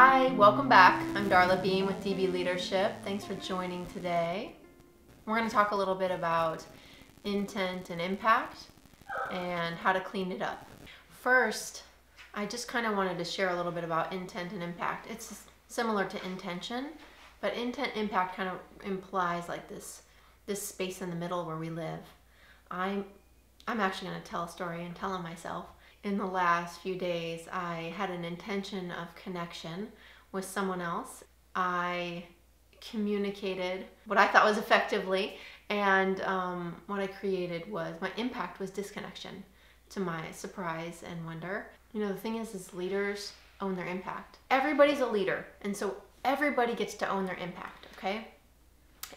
Hi, welcome back. I'm Darla Beam with DB Leadership. Thanks for joining today. We're going to talk a little bit about intent and impact and how to clean it up. First, I just kind of wanted to share a little bit about intent and impact. It's similar to intention, but intent impact kind of implies like this space in the middle where we live. I'm actually going to tell a story and tell it myself. In the last few days, I had an intention of connection with someone else. I communicated what I thought was effectively, and what I created was, my impact was disconnection, to my surprise and wonder. You know, the thing is leaders own their impact. Everybody's a leader, and so everybody gets to own their impact, okay?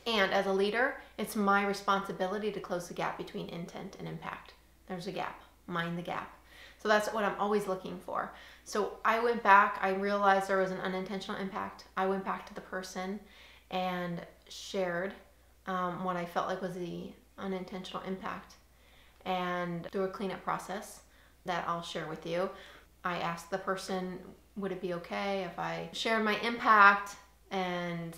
And as a leader, it's my responsibility to close the gap between intent and impact. There's a gap, mind the gap. So that's what I'm always looking for. So I went back, I realized there was an unintentional impact. I went back to the person and shared what I felt like was the unintentional impact. And through a cleanup process that I'll share with you, I asked the person, would it be okay if I shared my impact? And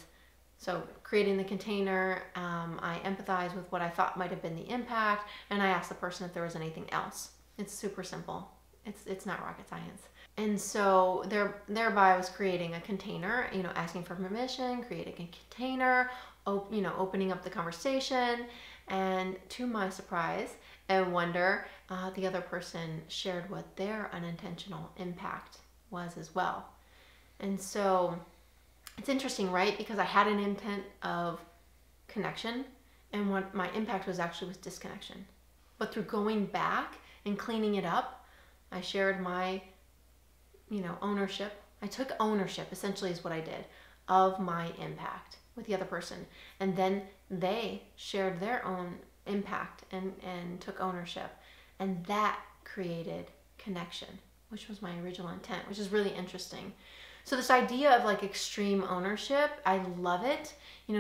so creating the container, I empathized with what I thought might have been the impact, and I asked the person if there was anything else. It's super simple. It's not rocket science. And so thereby I was creating a container, you know, asking for permission, creating a container, opening up the conversation. And to my surprise and wonder, the other person shared what their unintentional impact was as well. And so it's interesting, right? Because I had an intent of connection, and what my impact was actually was disconnection. But through going back and cleaning it up, I shared my, ownership. I took ownership, essentially, is what I did, of my impact with the other person. And then they shared their own impact and took ownership. And that created connection, which was my original intent, which is really interesting. So this idea of like extreme ownership, I love it.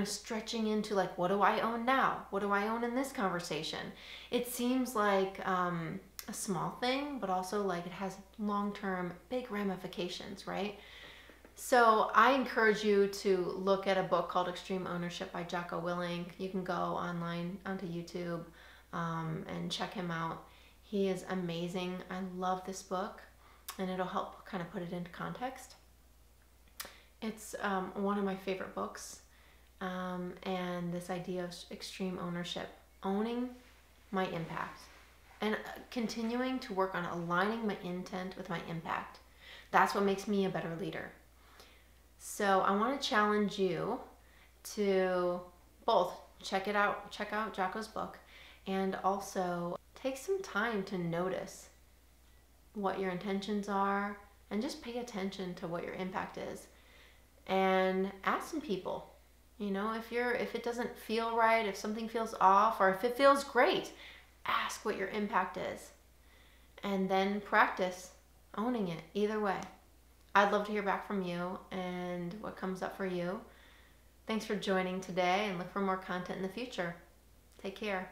Stretching into like, what do I own now? What do I own in this conversation? It seems like a small thing, but also like it has long-term big ramifications, right? So I encourage you to look at a book called Extreme Ownership by Jocko Willink. You can go online onto YouTube and check him out. He is amazing. I love this book, and it'll help kind of put it into context. It's one of my favorite books, and this idea of extreme ownership, owning my impact, and continuing to work on aligning my intent with my impact. That's what makes me a better leader. So I want to challenge you to both check out Jocko's book, and also take some time to notice what your intentions are, and just pay attention to what your impact is. And ask some people, if it doesn't feel right, if something feels off, or if it feels great, ask what your impact is. And then practice owning it either way. I'd love to hear back from you and what comes up for you. Thanks for joining today, and look for more content in the future. Take care.